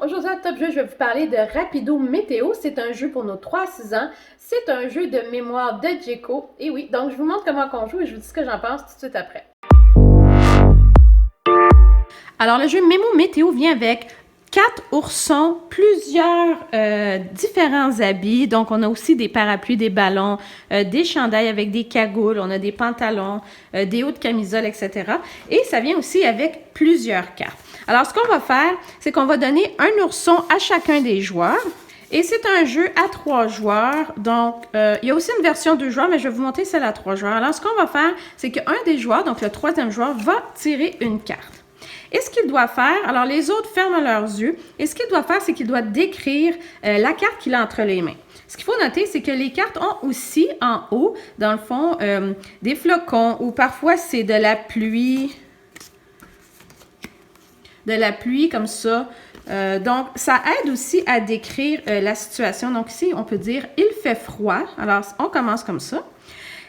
Aujourd'hui, à Top Jeu, je vais vous parler de Rapido Météo. C'est un jeu pour nos 3 à 6 ans. C'est un jeu de mémoire de Djeko. Et oui, donc je vous montre comment on joue et je vous dis ce que j'en pense tout de suite après. Alors, le jeu Mémo Météo vient avec 4 oursons, plusieurs différents habits. Donc, on a aussi des parapluies, des ballons, des chandails avec des cagoules, on a des pantalons, des hauts de camisole, etc. Et ça vient aussi avec plusieurs cartes. Alors, ce qu'on va faire, c'est qu'on va donner un ourson à chacun des joueurs. Et c'est un jeu à 3 joueurs. Donc, il y a aussi une version 2 joueurs, mais je vais vous montrer celle à 3 joueurs. Alors, ce qu'on va faire, c'est qu'un des joueurs, donc le 3e joueur, va tirer une carte. Et ce qu'il doit faire, alors les autres ferment leurs yeux, et ce qu'il doit faire, c'est qu'il doit décrire la carte qu'il a entre les mains. Ce qu'il faut noter, c'est que les cartes ont aussi en haut, dans le fond, des flocons, ou parfois c'est de la pluie comme ça. Donc, ça aide aussi à décrire la situation. Donc ici, on peut dire « il fait froid ». Alors, on commence comme ça.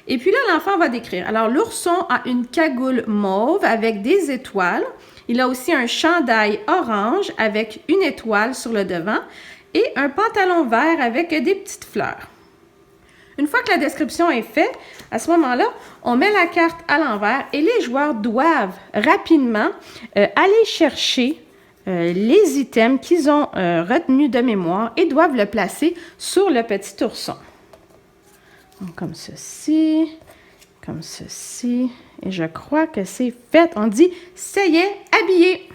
Et puis là, l'enfant va décrire. Alors, l'ourson a une cagoule mauve avec des étoiles. Il a aussi un chandail orange avec une étoile sur le devant et un pantalon vert avec des petites fleurs. Une fois que la description est faite, à ce moment-là, on met la carte à l'envers et les joueurs doivent rapidement aller chercher les items qu'ils ont retenus de mémoire et doivent le placer sur le petit ourson. Donc, comme ceci, et je crois que c'est fait. On dit « ça y est, habillé ».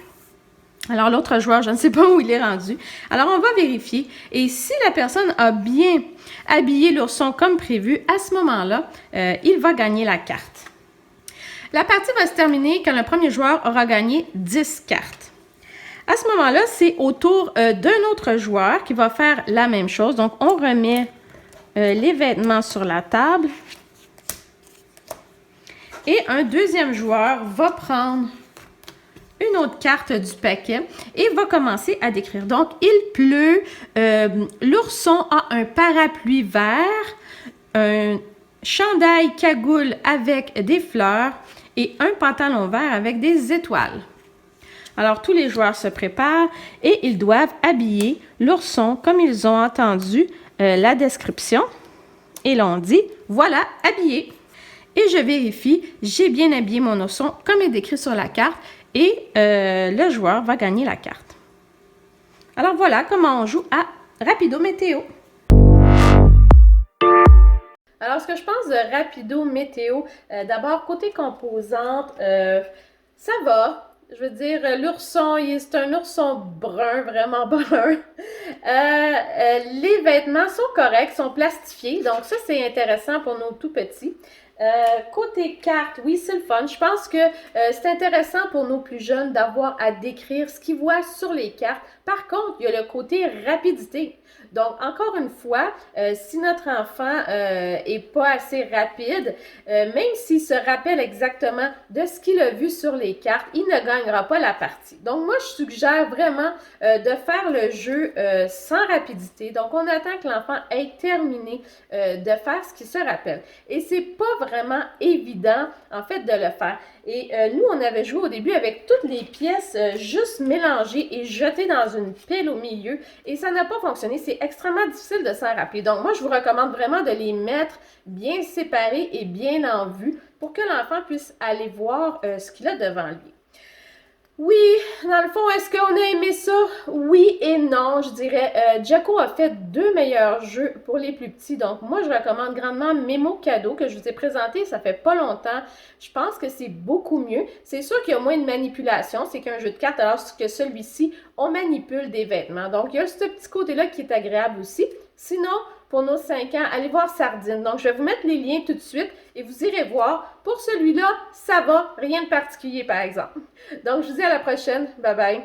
Alors, l'autre joueur, je ne sais pas où il est rendu. Alors, on va vérifier. Et si la personne a bien habillé l'ourson comme prévu, à ce moment-là, il va gagner la carte. La partie va se terminer quand le premier joueur aura gagné 10 cartes. À ce moment-là, c'est au tour d'un autre joueur qui va faire la même chose. Donc, on remet les vêtements sur la table. Et un deuxième joueur va prendre une autre carte du paquet et va commencer à décrire. Donc, il pleut, l'ourson a un parapluie vert, un chandail cagoule avec des fleurs et un pantalon vert avec des étoiles. Alors, tous les joueurs se préparent et ils doivent habiller l'ourson comme ils ont entendu la description. Et l'on dit, voilà, habillé. Et je vérifie, j'ai bien habillé mon ourson comme il est décrit sur la carte et le joueur va gagner la carte. Alors voilà comment on joue à Rapido Météo. Alors ce que je pense de Rapido Météo, d'abord côté composante, ça va. Je veux dire, l'ourson, c'est un ourson brun, vraiment brun. Les vêtements sont corrects, sont plastifiés, donc ça c'est intéressant pour nos tout petits. Côté carte, oui, c'est le fun. Je pense que c'est intéressant pour nos plus jeunes d'avoir à décrire ce qu'ils voient sur les cartes. Par contre, il y a le côté rapidité. Donc, encore une fois, si notre enfant est pas assez rapide, même s'il se rappelle exactement de ce qu'il a vu sur les cartes, il ne gagnera pas la partie. Donc, moi, je suggère vraiment de faire le jeu sans rapidité. Donc, on attend que l'enfant ait terminé de faire ce qu'il se rappelle. Et c'est pas vraiment évident, en fait, de le faire. Et nous, on avait joué au début avec toutes les pièces juste mélangées et jetées dans une pile au milieu. Et ça n'a pas fonctionné. C'est extrêmement difficile de s'en rappeler. Donc, moi, je vous recommande vraiment de les mettre bien séparés et bien en vue pour que l'enfant puisse aller voir ce qu'il a devant lui. Oui, dans le fond, est-ce qu'on a aimé ça? Oui et non, je dirais. Djeko a fait 2 meilleurs jeux pour les plus petits. Donc, moi, je recommande grandement Mémo Cadeau que je vous ai présenté. Ça fait pas longtemps. Je pense que c'est beaucoup mieux. C'est sûr qu'il y a moins de manipulation. C'est qu'un jeu de cartes, alors que celui-ci, on manipule des vêtements. Donc, il y a ce petit côté-là qui est agréable aussi. Sinon, pour nos 5 ans, allez voir Sardine. Donc, je vais vous mettre les liens tout de suite et vous irez voir. Pour celui-là, ça va. Rien de particulier, par exemple. Donc, je vous dis à la prochaine. Bye bye.